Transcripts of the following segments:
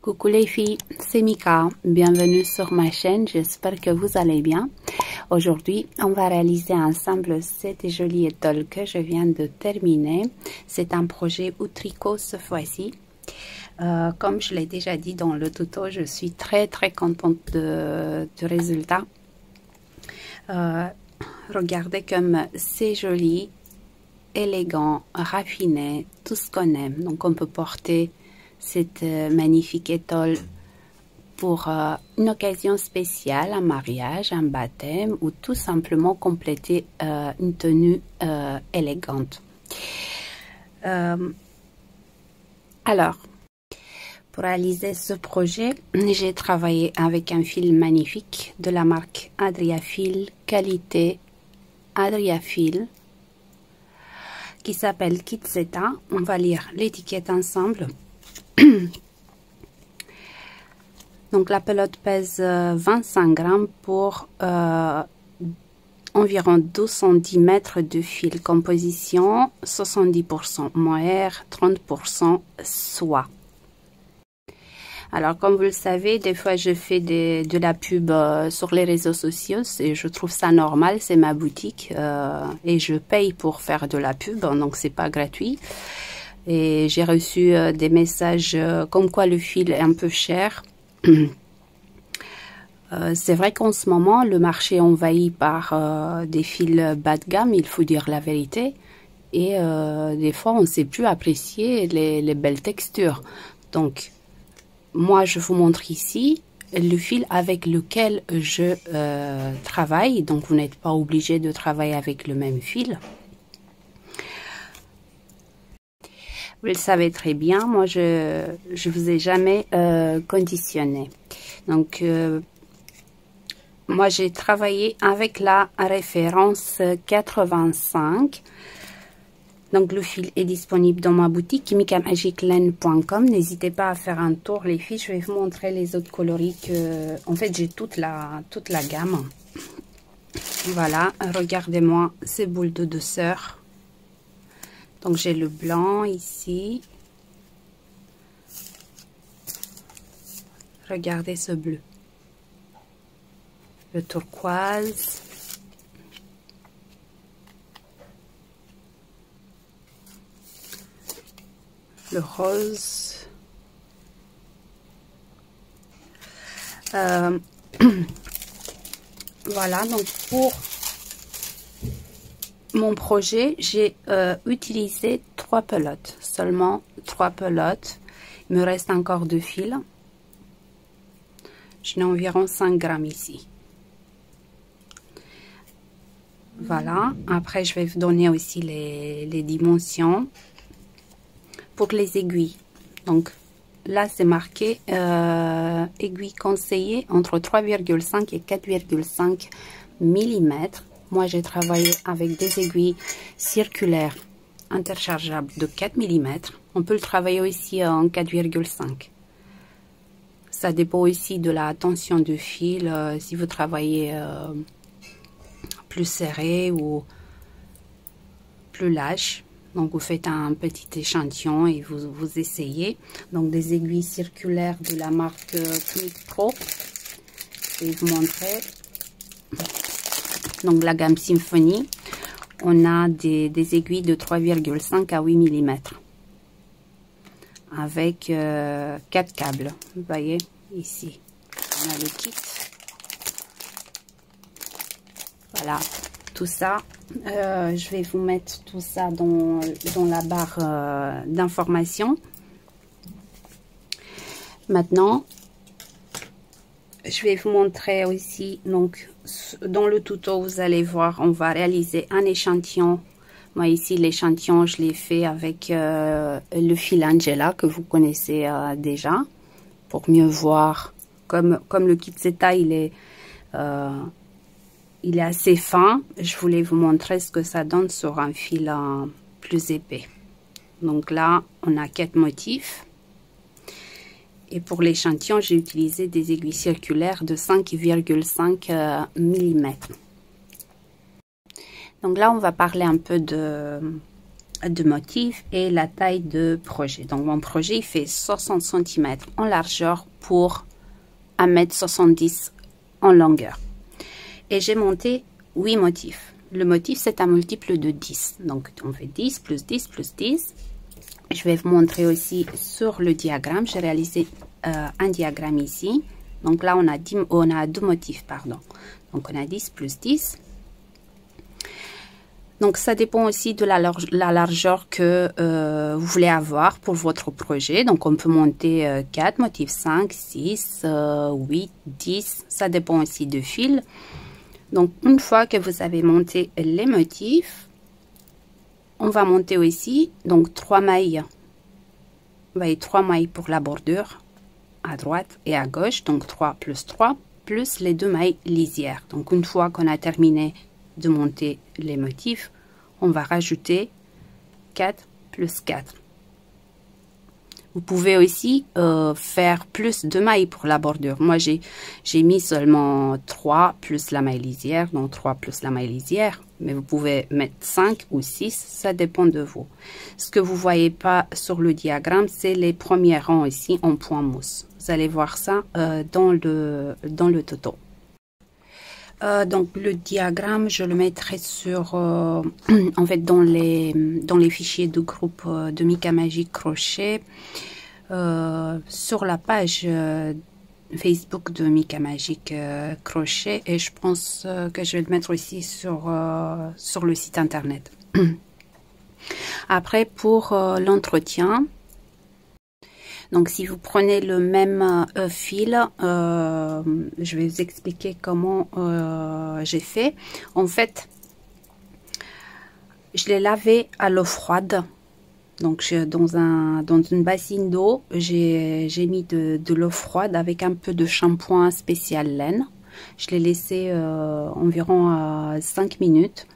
Coucou les filles, c'est Mika, bienvenue sur ma chaîne, j'espère que vous allez bien. Aujourd'hui, on va réaliser ensemble cette jolie étole que je viens de terminer. C'est un projet au tricot ce fois-ci. Comme je l'ai déjà dit dans le tuto, je suis très contente du résultat. Regardez comme c'est joli, élégant, raffiné, tout ce qu'on aime. Donc on peut porter cette magnifique étole pour une occasion spéciale, un mariage, un baptême ou tout simplement compléter une tenue élégante. Alors, pour réaliser ce projet, j'ai travaillé avec un fil magnifique de la marque Adriafil, qualité Adriafil, qui s'appelle Kitseta. On va lire l'étiquette ensemble. Donc la pelote pèse 25 grammes pour environ 210 mètres de fil. Composition 70% mohair, 30% soie. Alors comme vous le savez, des fois je fais de la pub sur les réseaux sociaux et je trouve ça normal, c'est ma boutique et je paye pour faire de la pub, donc c'est pas gratuit. Et j'ai reçu des messages comme quoi le fil est un peu cher. C'est vrai qu'en ce moment, le marché est envahi par des fils bas de gamme, il faut dire la vérité. Et des fois, on ne sait plus apprécier les belles textures. Donc, moi, je vous montre ici le fil avec lequel je travaille. Donc, vous n'êtes pas obligé de travailler avec le même fil. Vous le savez très bien, moi je vous ai jamais conditionné. Donc moi j'ai travaillé avec la référence 85. Donc le fil est disponible dans ma boutique mikamagiclen.com. N'hésitez pas à faire un tour les filles. Je vais vous montrer les autres coloris que en fait j'ai toute la gamme. Voilà, regardez-moi ces boules de douceur. Donc j'ai le blanc ici. Regardez ce bleu. Le turquoise. Le rose. Voilà, donc pour mon projet, j'ai utilisé 3 pelotes, seulement 3 pelotes. Il me reste encore 2 fils. J'en ai environ 5 grammes ici. Voilà, après je vais vous donner aussi les dimensions pour les aiguilles. Donc là c'est marqué aiguille conseillée entre 3,5 et 4,5 mm. Moi, j'ai travaillé avec des aiguilles circulaires interchangeables de 4 mm. On peut le travailler aussi en 4,5. Ça dépend aussi de la tension du fil. Si vous travaillez plus serré ou plus lâche. Donc, vous faites un petit échantillon et vous essayez. Donc, des aiguilles circulaires de la marque Knick Pro. Je vais vous montrer. Donc la gamme Symphony, on a des aiguilles de 3,5 à 8 mm avec 4 câbles. Vous voyez ici, on a le kit. Voilà, tout ça. Je vais vous mettre tout ça dans la barre d'informations. Maintenant, je vais vous montrer aussi, donc dans le tuto vous allez voir, on va réaliser un échantillon. Moi ici l'échantillon je l'ai fait avec le fil Angela que vous connaissez déjà, pour mieux voir. Comme le Kitseta il est assez fin, je voulais vous montrer ce que ça donne sur un fil plus épais. Donc là on a 4 motifs. Et pour l'échantillon, j'ai utilisé des aiguilles circulaires de 5,5 mm. Donc là, on va parler un peu de de motif et la taille de projet. Donc mon projet il fait 60 cm en largeur pour 1,70 m en longueur. Et j'ai monté 8 motifs. Le motif c'est un multiple de 10. Donc on fait 10 plus 10 plus 10. Je vais vous montrer aussi sur le diagramme. J'ai réalisé un diagramme ici. Donc là on a 2 motifs, pardon. Donc on a 10 plus 10. Donc ça dépend aussi de la largeur que vous voulez avoir pour votre projet. Donc on peut monter 4 motifs, 5, 6, 8, 10. Ça dépend aussi du fil. Donc une fois que vous avez monté les motifs, on va monter aussi donc 3 mailles. Vous voyez 3 mailles pour la bordure à droite et à gauche. Donc 3 plus les 2 mailles lisières. Donc une fois qu'on a terminé de monter les motifs, on va rajouter 4 plus 4. Vous pouvez aussi faire plus de mailles pour la bordure. Moi j'ai mis seulement 3 plus la maille lisière, donc 3 plus la maille lisière, mais vous pouvez mettre 5 ou 6, ça dépend de vous. Ce que vous voyez pas sur le diagramme, c'est les premiers rangs ici en point mousse. Vous allez voir ça dans le tuto. Donc le diagramme, je le mettrai sur, en fait, dans les fichiers de groupe de Mica Magique Crochet, sur la page Facebook de Mica Magique Crochet, et je pense que je vais le mettre aussi sur le site internet. Après, pour l'entretien, donc si vous prenez le même fil, je vais vous expliquer comment j'ai fait. En fait, je l'ai lavé à l'eau froide. Donc dans une bassine d'eau, j'ai mis de l'eau froide avec un peu de shampoing spécial laine. Je l'ai laissé environ 5 minutes.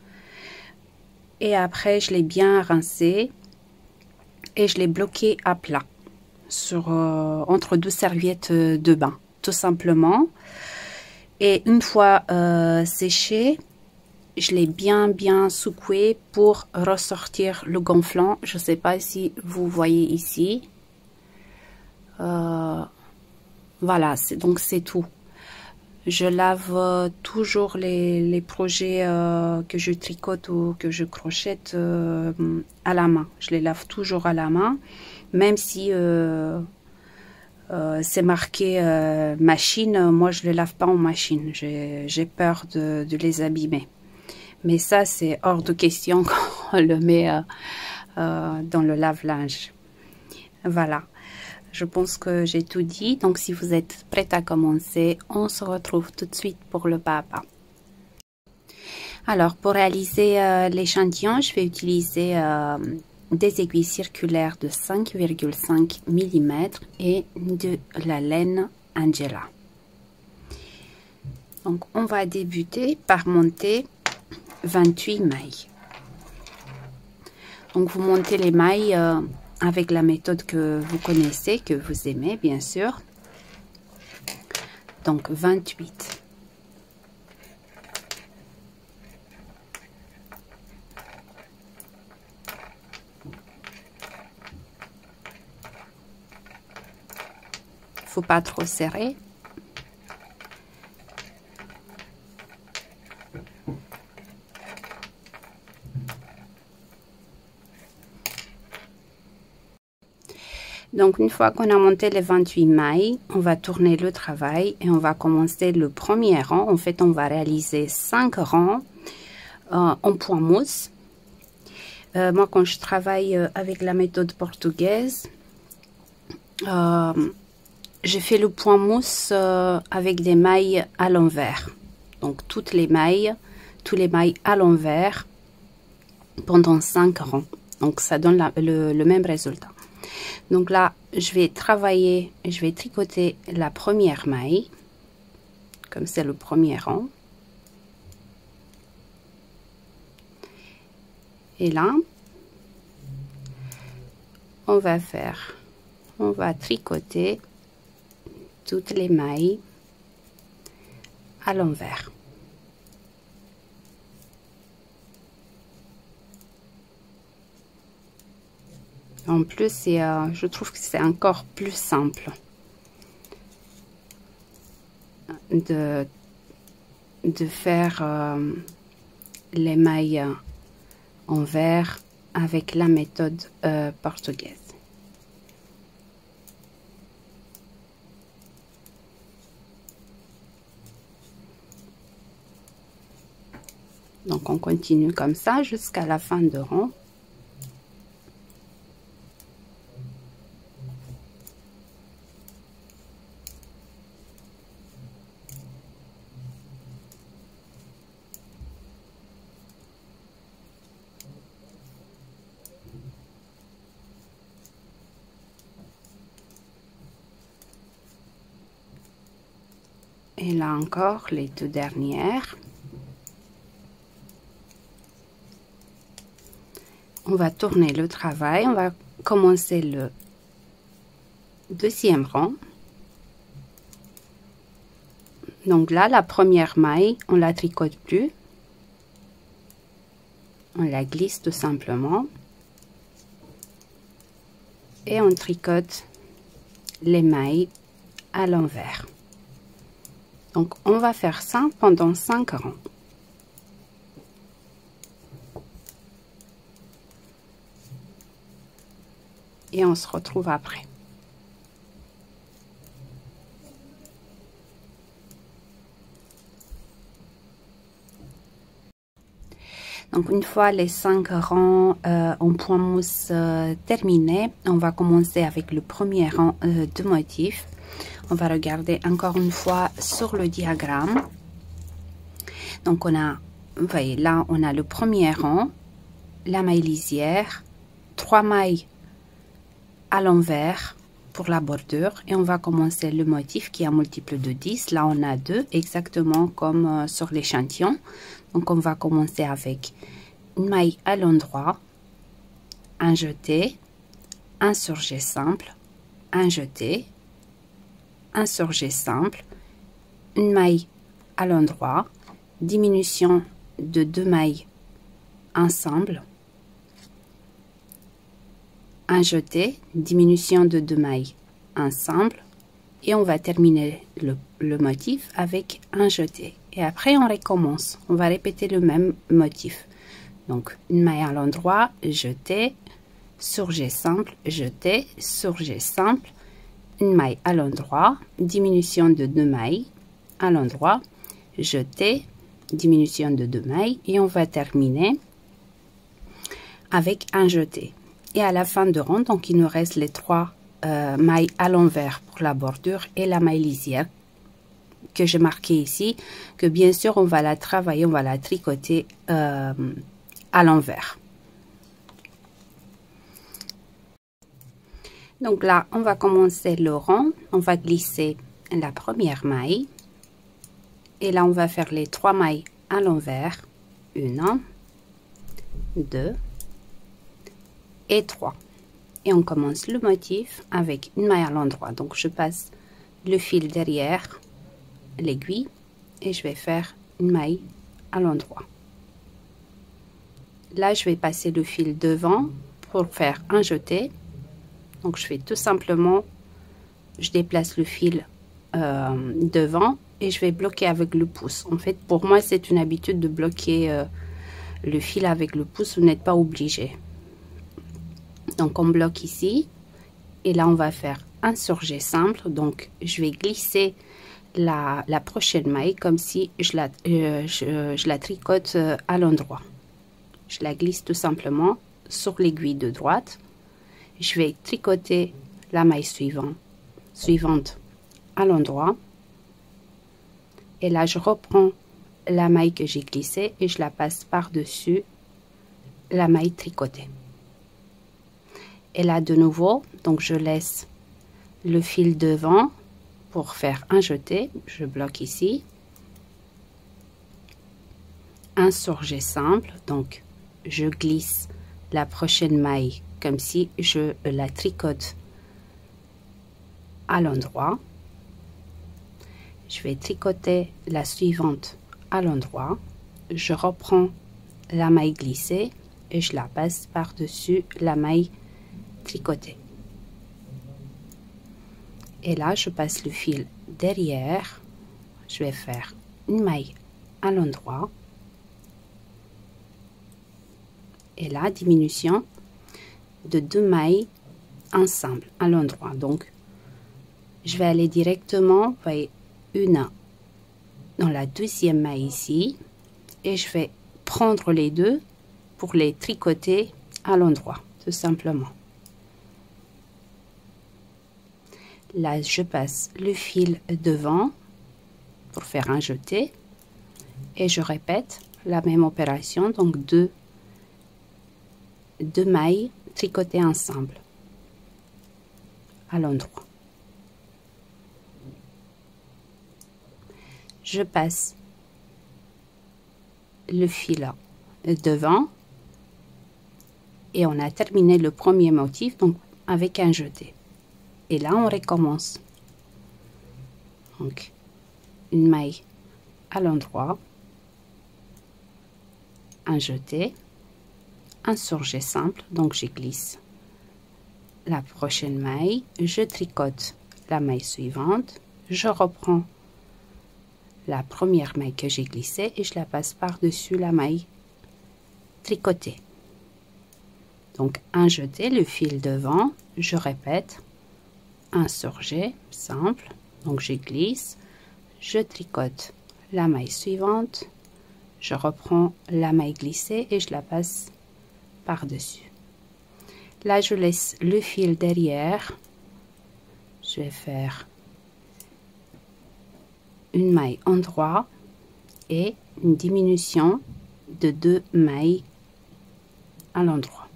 Et après, je l'ai bien rincé et je l'ai bloqué à plat. Entre 2 serviettes de bain, tout simplement. Et une fois séché, je l'ai bien secoué pour ressortir le gonflant. Je ne sais pas si vous voyez ici. Voilà, donc c'est tout. Je lave toujours les projets que je tricote ou que je crochette à la main. Je les lave toujours à la main, même si c'est marqué machine. Moi, je ne les lave pas en machine. J'ai peur de les abîmer. Mais ça, c'est hors de question quand on le met dans le lave-linge. Voilà. Je pense que j'ai tout dit. Donc, si vous êtes prête à commencer, on se retrouve tout de suite pour le pas à pas. Alors, pour réaliser l'échantillon, je vais utiliser des aiguilles circulaires de 5,5 mm et de la laine Angela. Donc, on va débuter par monter 28 mailles. Donc, vous montez les mailles avec la méthode que vous connaissez, que vous aimez, bien sûr. Donc, 28. Faut pas trop serrer. Donc, une fois qu'on a monté les 28 mailles, on va tourner le travail et on va commencer le premier rang. En fait, on va réaliser 5 rangs en point mousse. Moi, quand je travaille avec la méthode portugaise, j'ai fait le point mousse avec des mailles à l'envers. Donc, tous les mailles à l'envers pendant 5 rangs. Donc, ça donne le même résultat. Donc là, je vais travailler, je vais tricoter la première maille, comme c'est le premier rang. Et là, on va tricoter toutes les mailles à l'envers. En plus, je trouve que c'est encore plus simple de faire les mailles envers avec la méthode portugaise. Donc on continue comme ça jusqu'à la fin de rang. Et là encore les deux dernières. On va tourner le travail, on va commencer le deuxième rang. Donc là, la première maille, on la tricote plus. On la glisse tout simplement. Et on tricote les mailles à l'envers. Donc on va faire ça pendant 5 rangs. Et on se retrouve après. Donc une fois les 5 rangs en point mousse terminés, on va commencer avec le premier rang de motifs. On va regarder encore une fois sur le diagramme. Donc on a, vous voyez là, on a le premier rang, la maille lisière, 3 mailles à l'envers pour la bordure et on va commencer le motif qui est un multiple de 10. Là on a 2 exactement comme sur l'échantillon. Donc on va commencer avec une maille à l'endroit, un jeté, un surjet simple, un jeté, un surjet simple, une maille à l'endroit, diminution de 2 mailles ensemble, un jeté, diminution de 2 mailles ensemble et on va terminer le motif avec un jeté et après on recommence, on va répéter le même motif. Donc une maille à l'endroit, jeté, surjet simple, jeté, surjet simple, une maille à l'endroit, diminution de 2 mailles à l'endroit, jeté, diminution de 2 mailles et on va terminer avec un jeté. Et à la fin de rang, donc il nous reste les 3 mailles à l'envers pour la bordure et la maille lisière que j'ai marqué ici, que bien sûr on va la travailler, on va la tricoter à l'envers. Donc là, on va commencer le rang, on va glisser la première maille et là on va faire les 3 mailles à l'envers, 1, 2 et 3 et on commence le motif avec une maille à l'endroit. Donc je passe le fil derrière l'aiguille et je vais faire une maille à l'endroit. Là je vais passer le fil devant pour faire un jeté. Donc je fais tout simplement, je déplace le fil devant et je vais bloquer avec le pouce. En fait pour moi c'est une habitude de bloquer le fil avec le pouce, vous n'êtes pas obligé. Donc on bloque ici et là on va faire un surjet simple. Donc je vais glisser la prochaine maille comme si je la tricote à l'endroit. Je la glisse tout simplement sur l'aiguille de droite. Je vais tricoter la maille suivante à l'endroit et là je reprends la maille que j'ai glissée et je la passe par-dessus la maille tricotée. Et là de nouveau, donc je laisse le fil devant pour faire un jeté, je bloque ici, un surjet simple, donc je glisse la prochaine maille comme si je la tricote à l'endroit. Je vais tricoter la suivante à l'endroit, je reprends la maille glissée et je la passe par-dessus la maille tricoter. Et là, je passe le fil derrière. Je vais faire une maille à l'endroit. Et là, diminution de 2 mailles ensemble à l'endroit. Donc, je vais aller directement, vous voyez, une dans la deuxième maille ici. Et je vais prendre les deux pour les tricoter à l'endroit, tout simplement. Là, je passe le fil devant pour faire un jeté. Et je répète la même opération, donc deux mailles tricotées ensemble à l'endroit. Je passe le fil devant et on a terminé le premier motif, donc avec un jeté. Et là, on recommence. Donc, une maille à l'endroit, un jeté, un surjet simple, donc je glisse la prochaine maille, je tricote la maille suivante, je reprends la première maille que j'ai glissée et je la passe par-dessus la maille tricotée. Donc un jeté, le fil devant, je répète, un surjet simple, donc je glisse, je tricote la maille suivante, je reprends la maille glissée et je la passe par-dessus. Là, je laisse le fil derrière. Je vais faire une maille en droit et une diminution de 2 mailles à l'endroit.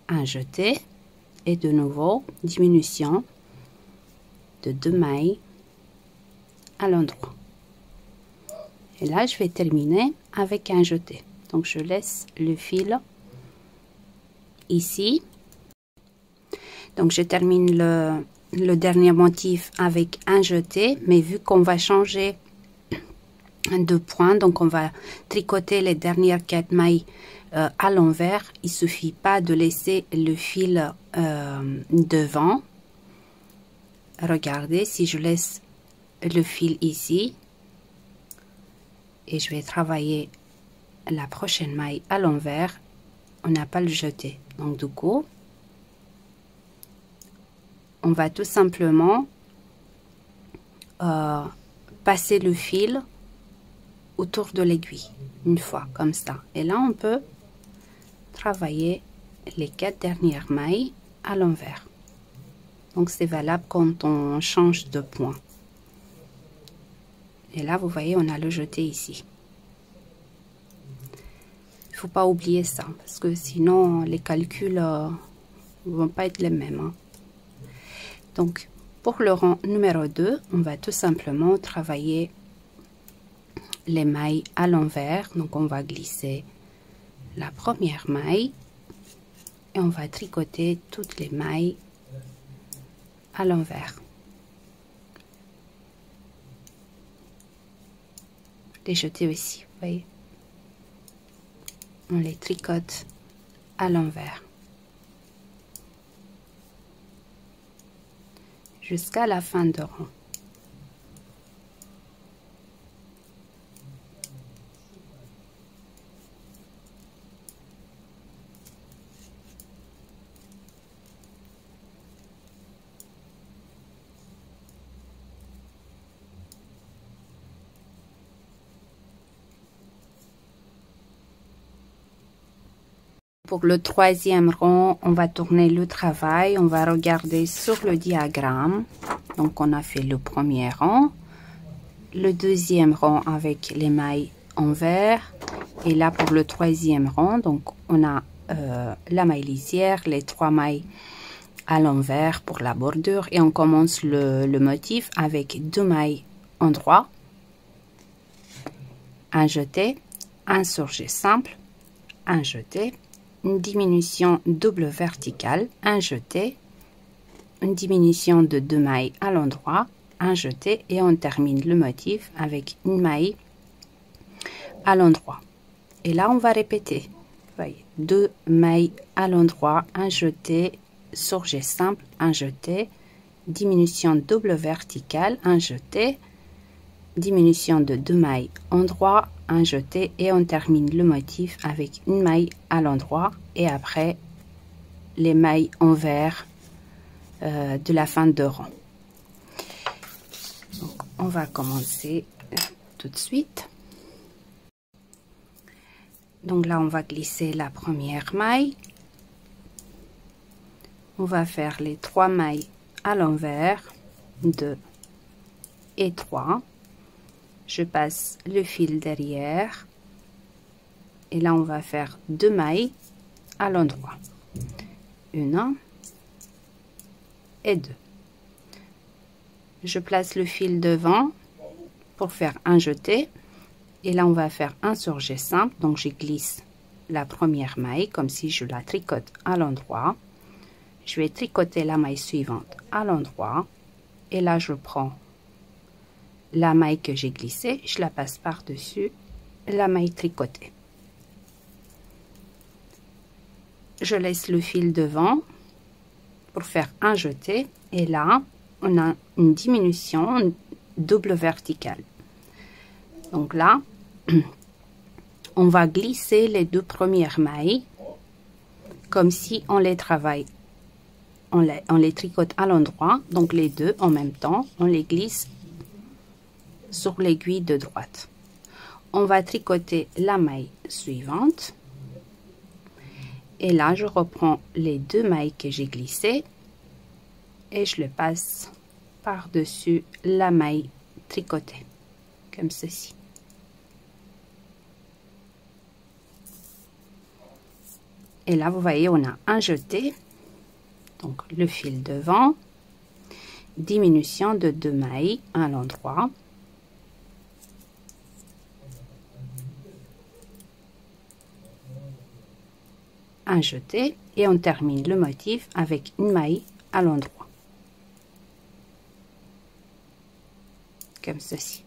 Un jeté et de nouveau diminution de 2 mailles à l'endroit. Et là, je vais terminer avec un jeté. Donc, je laisse le fil ici. Donc, je termine le dernier motif avec un jeté. Mais vu qu'on va changer de point, donc on va tricoter les dernières 4 mailles à l'envers. Il suffit pas de laisser le fil devant. Regardez, si je laisse le fil ici et je vais travailler la prochaine maille à l'envers, on n'a pas le jeté. Donc du coup, on va tout simplement passer le fil autour de l'aiguille une fois comme ça. Et là, on peut travailler les 4 dernières mailles à l'envers. Donc c'est valable quand on change de point. Et là, vous voyez, on a le jeté ici. Il ne faut pas oublier ça, parce que sinon, les calculs ne vont pas être les mêmes. Hein. Donc, pour le rang numéro 2, on va tout simplement travailler les mailles à l'envers. Donc, on va glisser la première maille et on va tricoter toutes les mailles à l'envers. Les jeter aussi, vous voyez. On les tricote à l'envers jusqu'à la fin de rang. Pour le troisième rang, on va tourner le travail. On va regarder sur le diagramme. Donc, on a fait le premier rang, le deuxième rang avec les mailles envers. Et là, pour le troisième rang, donc on a la maille lisière, les 3 mailles à l'envers pour la bordure. Et on commence le motif avec 2 mailles en droit, un jeté, un surjet simple, un jeté, une diminution double verticale, un jeté, une diminution de 2 mailles à l'endroit, un jeté et on termine le motif avec une maille à l'endroit. Et là, on va répéter. voyez, 2 mailles à l'endroit, un jeté, surjet simple, un jeté, diminution double verticale, un jeté, diminution de 2 mailles endroit, un jeté, et on termine le motif avec une maille à l'endroit et après les mailles envers de la fin de rang. Donc, on va commencer tout de suite. Donc là, on va glisser la première maille. On va faire les 3 mailles à l'envers, 2 et 3. Je passe le fil derrière. Et là, on va faire 2 mailles à l'endroit. 1 et 2. Je place le fil devant pour faire un jeté. Et là, on va faire un surjet simple. Donc, je glisse la première maille comme si je la tricote à l'endroit. Je vais tricoter la maille suivante à l'endroit. Et là, je prends la maille que j'ai glissée. Je la passe par-dessus la maille tricotée. Je laisse le fil devant pour faire un jeté. Et là, on a une diminution double verticale. Donc là, on va glisser les 2 premières mailles comme si on les travaille, on les tricote à l'endroit. Donc les 2 en même temps, on les glisse sur l'aiguille de droite. On va tricoter la maille suivante. Et là, je reprends les 2 mailles que j'ai glissées et je les passe par-dessus la maille tricotée, comme ceci. Et là, vous voyez, on a un jeté, donc le fil devant, diminution de 2 mailles à l'endroit. Un jeté et on termine le motif avec une maille à l'endroit. Comme ceci.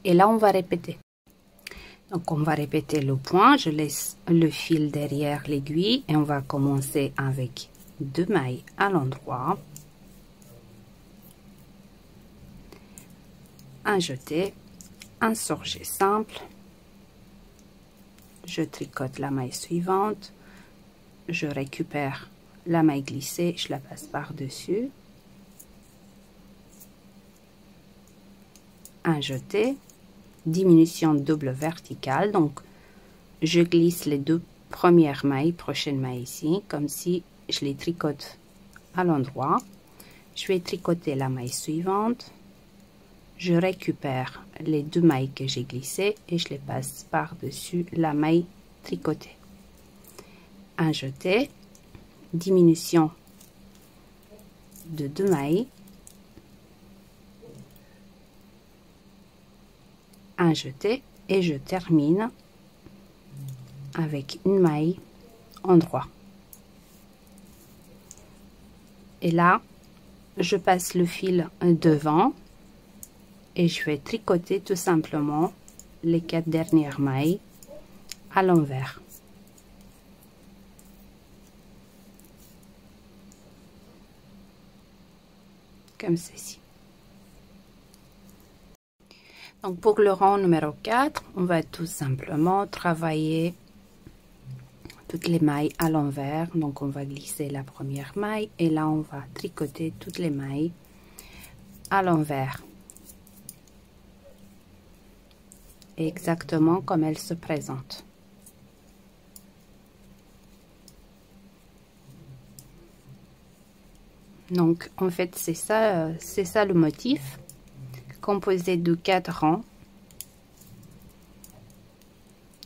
Et là, on va répéter. Donc, on va répéter le point. Je laisse le fil derrière l'aiguille et on va commencer avec 2 mailles à l'endroit. Un jeté, un surjet simple. Je tricote la maille suivante. Je récupère la maille glissée, je la passe par-dessus. Un jeté. Diminution double verticale, donc je glisse les 2 premières mailles, prochaine maille ici, comme si je les tricote à l'endroit. Je vais tricoter la maille suivante, je récupère les 2 mailles que j'ai glissées et je les passe par-dessus la maille tricotée. Un jeté, diminution de 2 mailles, un jeté et je termine avec une maille endroit. Et là, je passe le fil devant et je vais tricoter tout simplement les 4 dernières mailles à l'envers. Comme ceci. Donc pour le rang numéro 4, on va tout simplement travailler toutes les mailles à l'envers. Donc on va glisser la première maille et là on va tricoter toutes les mailles à l'envers. Exactement comme elles se présentent. Donc en fait c'est ça le motif, composé de 4 rangs.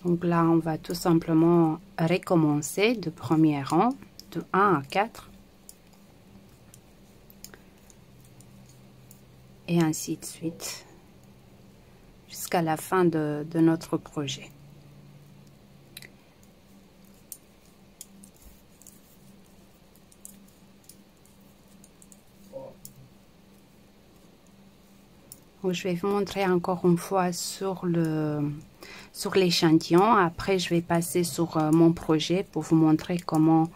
Donc là on va tout simplement recommencer de premier rang de 1 à 4 et ainsi de suite jusqu'à la fin de notre projet. Donc, je vais vous montrer encore une fois sur le sur l'échantillon. Après, je vais passer sur mon projet pour vous montrer comment,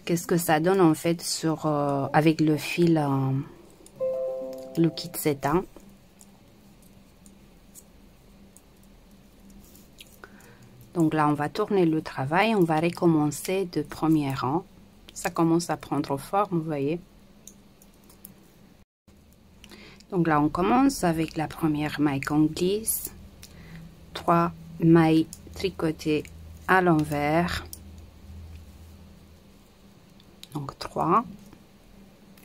qu'est-ce que ça donne en fait sur avec le fil, le kit satin. Donc là, on va tourner le travail, on va recommencer de premier rang. Ça commence à prendre forme, vous voyez. Donc là, on commence avec la première maille qu'on glisse. 3 mailles tricotées à l'envers. Donc 3.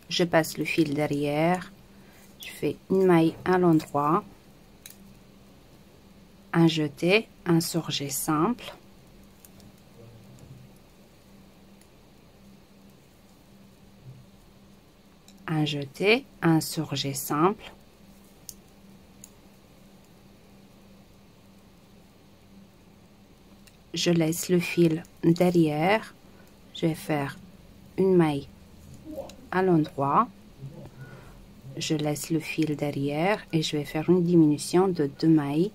Je passe le fil derrière. Je fais une maille à l'endroit. Un jeté, un surjet simple. Un jeté, un surjet simple. Je laisse le fil derrière. Je vais faire une maille à l'endroit. Je laisse le fil derrière et je vais faire une diminution de 2 mailles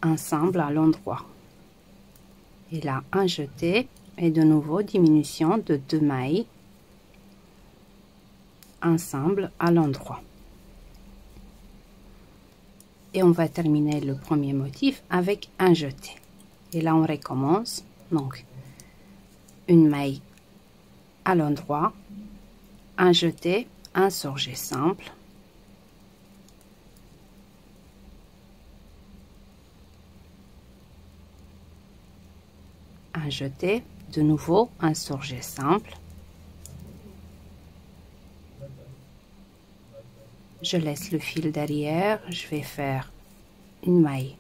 ensemble à l'endroit. Et là, un jeté et de nouveau diminution de 2 mailles ensemble à l'endroit. Et on va terminer le premier motif avec un jeté. Et là, on recommence. Donc, une maille à l'endroit, un jeté, un surjet simple, un jeté, de nouveau un surjet simple, je laisse le fil derrière, je vais faire une maille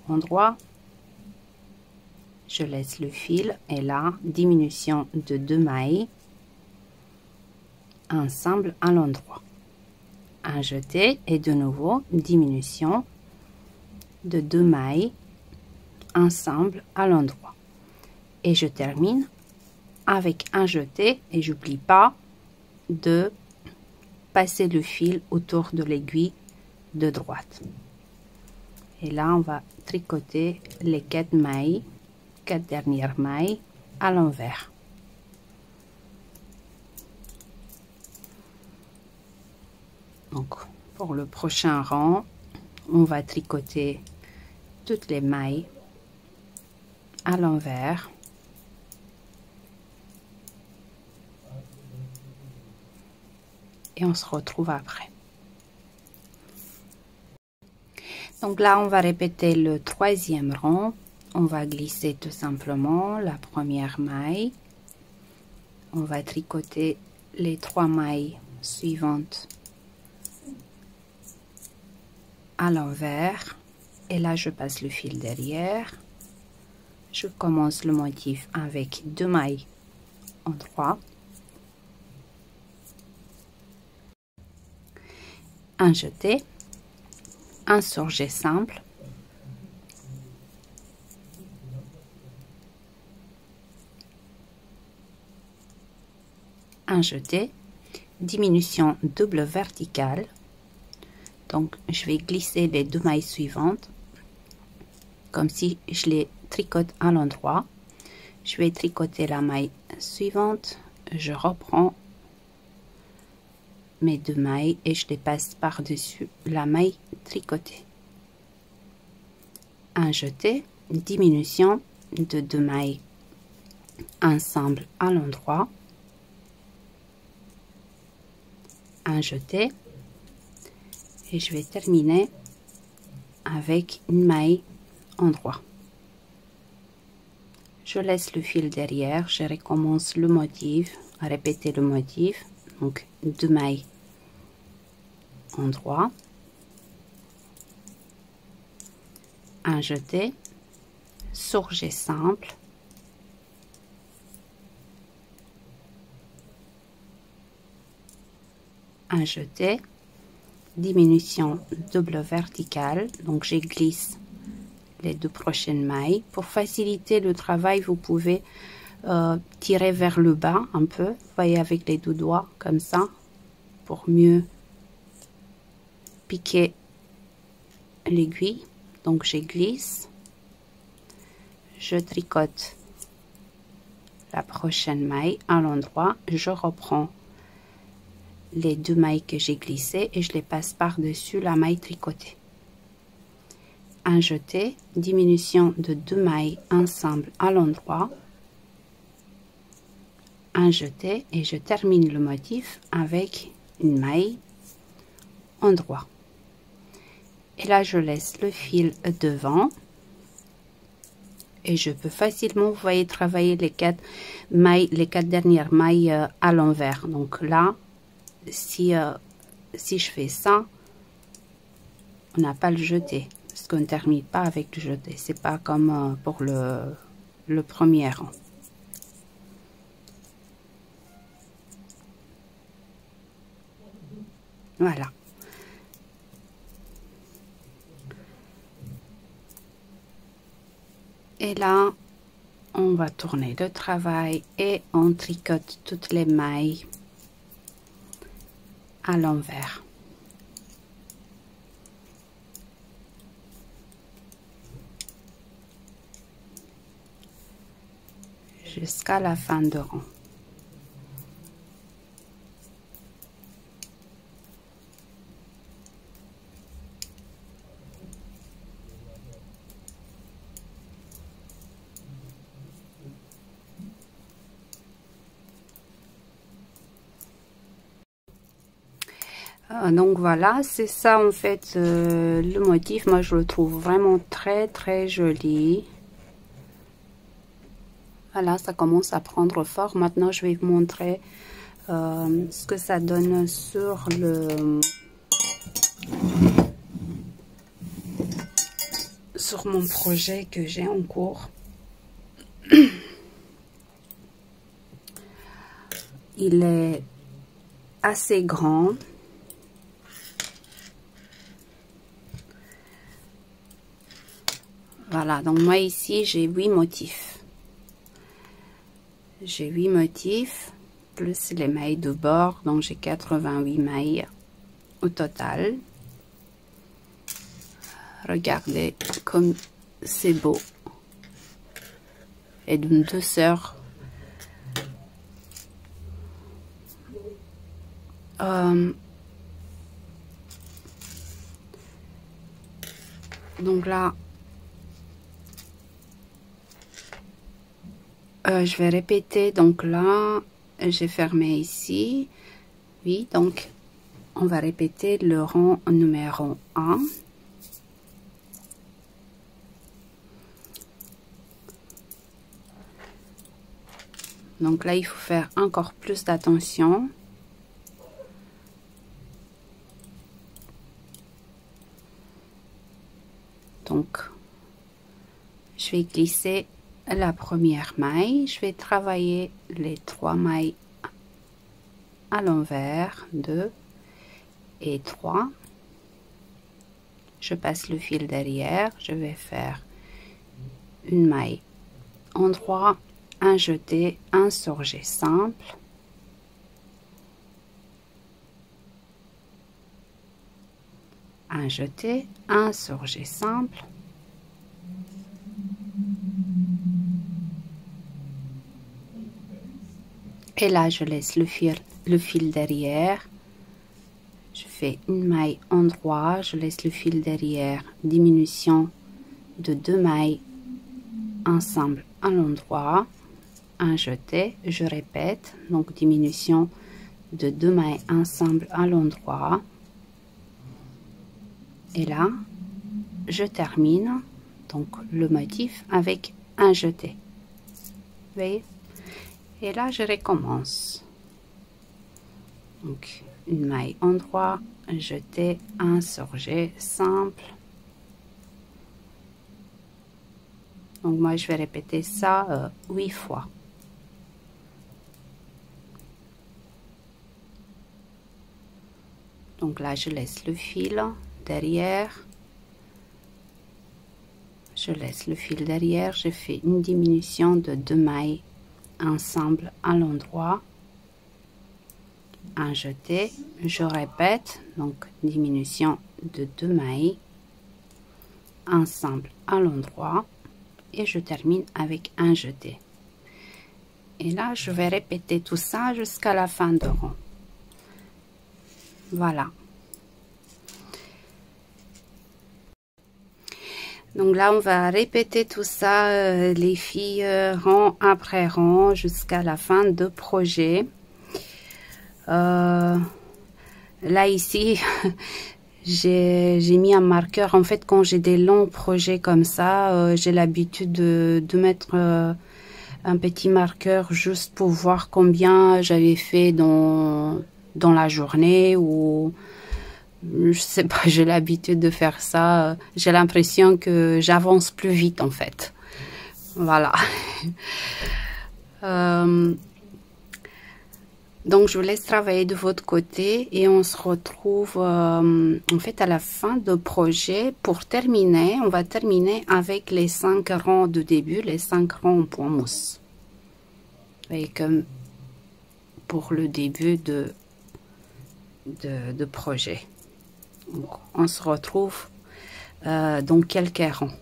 endroit, je laisse le fil et là diminution de 2 mailles ensemble à l'endroit, un jeté et de nouveau diminution de 2 mailles ensemble à l'endroit et je termine avec un jeté et j'oublie pas de passer le fil autour de l'aiguille de droite. Et là on va tricoter les 4 mailles, 4 dernières mailles à l'envers. Donc pour le prochain rang, on va tricoter toutes les mailles à l'envers. Et on se retrouve après. Donc là, on va répéter le troisième rang. On va glisser tout simplement la première maille. On va tricoter les 3 mailles suivantes à l'envers. Et là, je passe le fil derrière. Je commence le motif avec 2 mailles en droit. Un jeté, un surjet simple, un jeté, diminution double verticale. Donc je vais glisser les 2 mailles suivantes comme si je les tricote à l'endroit. Je vais tricoter la maille suivante, je reprends mes 2 mailles et je les passe par-dessus la maille tricotée. Un jeté, diminution de 2 mailles ensemble à l'endroit, un jeté et je vais terminer avec une maille endroit. Je laisse le fil derrière, je recommence le motif, à répéter le motif, donc 2 mailles endroit, un jeté, surjet simple, un jeté, diminution double verticale, donc je glisse les 2 prochaines mailles. Pour faciliter le travail, vous pouvez tirer vers le bas un peu, vous voyez, avec les 2 doigts comme ça, pour mieux piquer l'aiguille. Donc je glisse, je tricote la prochaine maille à l'endroit, je reprends les 2 mailles que j'ai glissées et je les passe par-dessus la maille tricotée. Un jeté, diminution de 2 mailles ensemble à l'endroit, un jeté et je termine le motif avec une maille endroit. Et là je laisse le fil devant et je peux facilement, vous voyez, travailler les 4 mailles, les 4 dernières mailles à l'envers. Donc là, si je fais ça, on n'a pas le jeté parce qu'on ne termine pas avec le jeté. C'est pas comme pour le premier rang. Voilà. Et là, on va tourner le travail et on tricote toutes les mailles à l'envers. Jusqu'à la fin de rang. Donc voilà, c'est ça en fait le motif. Moi je le trouve vraiment très joli. Voilà, ça commence à prendre forme. Maintenant je vais vous montrer ce que ça donne sur mon projet que j'ai en cours. Il est assez grand. Voilà, donc moi ici j'ai 8 motifs. J'ai 8 motifs, plus les mailles de bord, donc j'ai 88 mailles au total. Regardez comme c'est beau. Et d'une douceur. Donc là, je vais répéter. Donc là, j'ai fermé ici. Oui, donc on va répéter le rang numéro 1. Donc là, il faut faire encore plus d'attention. Donc, je vais glisser la première maille. Je vais travailler les 3 mailles à l'envers, 2 et 3. Je passe le fil derrière. Je vais faire une maille endroit, un jeté, un surjet simple, un jeté, un surjet simple, et là je laisse le fil derrière. Je fais une maille endroit, je laisse le fil derrière, diminution de 2 mailles ensemble à l'endroit, un jeté, je répète, donc diminution de 2 mailles ensemble à l'endroit, et là je termine donc le motif avec un jeté. Vous voyez, et là je recommence. Donc une maille endroit, un jeté, un surjet simple. Donc moi je vais répéter ça 8 fois. Donc là je laisse le fil derrière. Je laisse le fil derrière, je fais une diminution de 2 mailles ensemble à l'endroit, un jeté, je répète, donc diminution de 2 mailles, ensemble à l'endroit et je termine avec un jeté. Et là, je vais répéter tout ça jusqu'à la fin de rang. Voilà. Donc là, on va répéter tout ça, les filles, rang après rang, jusqu'à la fin de projet. Là, ici, j'ai mis un marqueur. En fait, quand j'ai des longs projets comme ça, j'ai l'habitude de mettre un petit marqueur juste pour voir combien j'avais fait dans la journée ou... Je sais pas, j'ai l'habitude de faire ça. J'ai l'impression que j'avance plus vite en fait. Voilà. Donc je vous laisse travailler de votre côté et on se retrouve en fait à la fin de projet. Pour terminer, on va terminer avec les 5 rangs de début, les 5 rangs en point mousse. Et comme pour le début de projet. Donc, on se retrouve dans quelques rangs.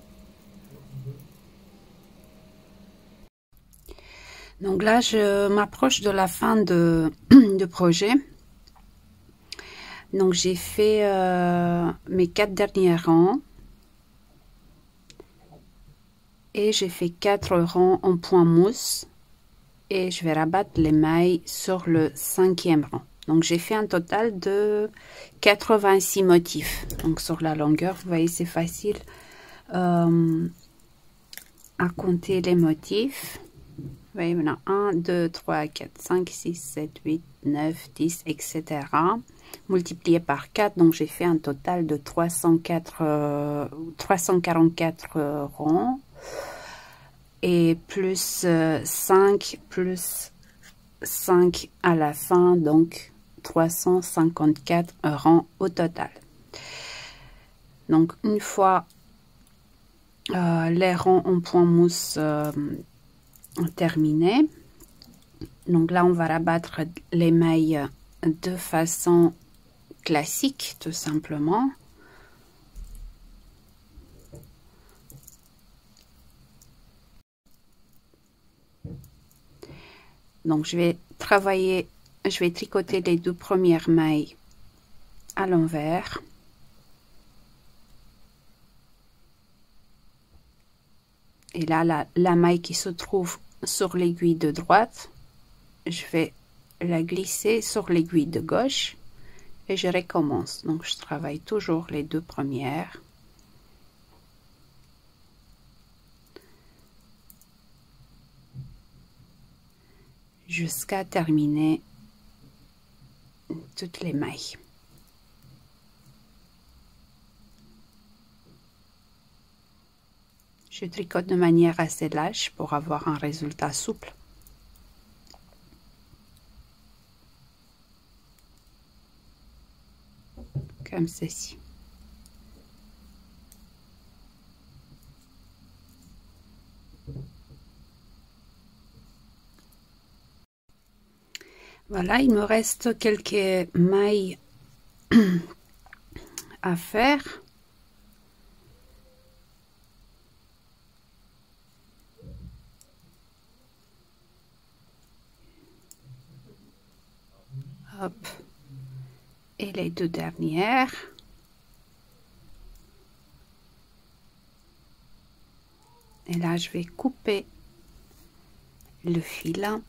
Donc là, je m'approche de la fin de projet. Donc j'ai fait mes 4 derniers rangs. Et j'ai fait 4 rangs en point mousse. Et je vais rabattre les mailles sur le 5e rang. Donc j'ai fait un total de 86 motifs. Donc sur la longueur, vous voyez, c'est facile à compter les motifs. Vous voyez, maintenant 1, 2, 3, 4, 5, 6, 7, 8, 9, 10, etc. Multiplié par 4, donc j'ai fait un total de 344 rangs. Et plus 5, plus 5 à la fin, donc 354 rangs au total. Donc une fois les rangs en point mousse terminés, donc là on va rabattre les mailles de façon classique tout simplement. Donc je vais tricoter les 2 premières mailles à l'envers. Et là, la maille qui se trouve sur l'aiguille de droite, je vais la glisser sur l'aiguille de gauche et je recommence. Donc je travaille toujours les 2 premières. Jusqu'à terminer toutes les mailles. Je tricote de manière assez lâche pour avoir un résultat souple. Comme ceci. Voilà, il me reste quelques mailles à faire. Hop. Et les 2 dernières. Et là, je vais couper le fil.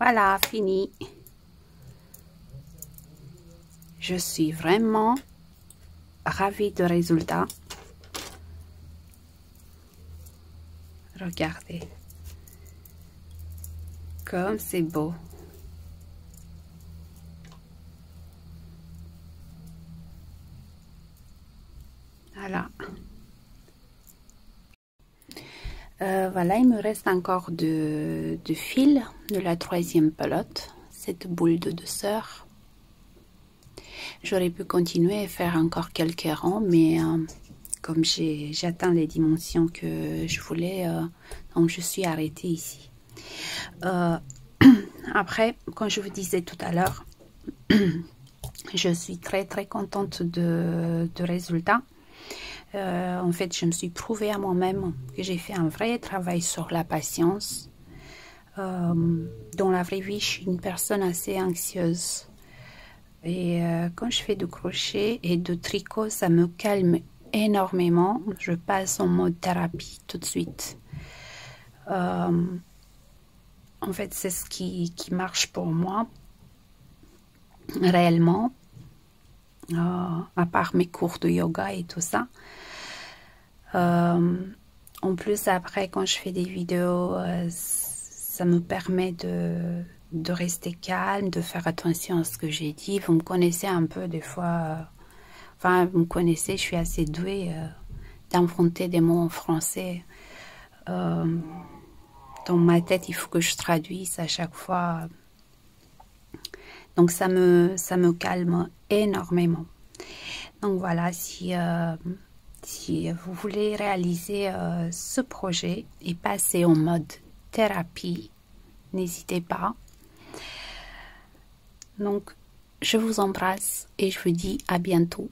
Voilà, fini. Je suis vraiment ravie du résultat. Regardez. Comme c'est beau. Voilà. Voilà, il me reste encore de fil de la 3e pelote, cette boule de douceur. J'aurais pu continuer et faire encore quelques rangs, mais comme j'ai atteint les dimensions que je voulais, donc je suis arrêtée ici. Après, comme je vous disais tout à l'heure, je suis très contente de résultats. En fait, je me suis prouvé à moi-même que j'ai fait un vrai travail sur la patience. Dans la vraie vie, je suis une personne assez anxieuse. Et quand je fais du crochet et de tricot, ça me calme énormément. Je passe en mode thérapie tout de suite. En fait, c'est ce qui marche pour moi réellement. À part mes cours de yoga et tout ça. En plus, après, quand je fais des vidéos, ça me permet de rester calme, de faire attention à ce que j'ai dit. Vous me connaissez un peu des fois, enfin, vous me connaissez, je suis assez douée d'inventer des mots en français. Dans ma tête, il faut que je traduise à chaque fois. Donc, ça me calme énormément. Donc, voilà, si vous voulez réaliser ce projet et passer en mode thérapie, n'hésitez pas. Donc, je vous embrasse et je vous dis à bientôt.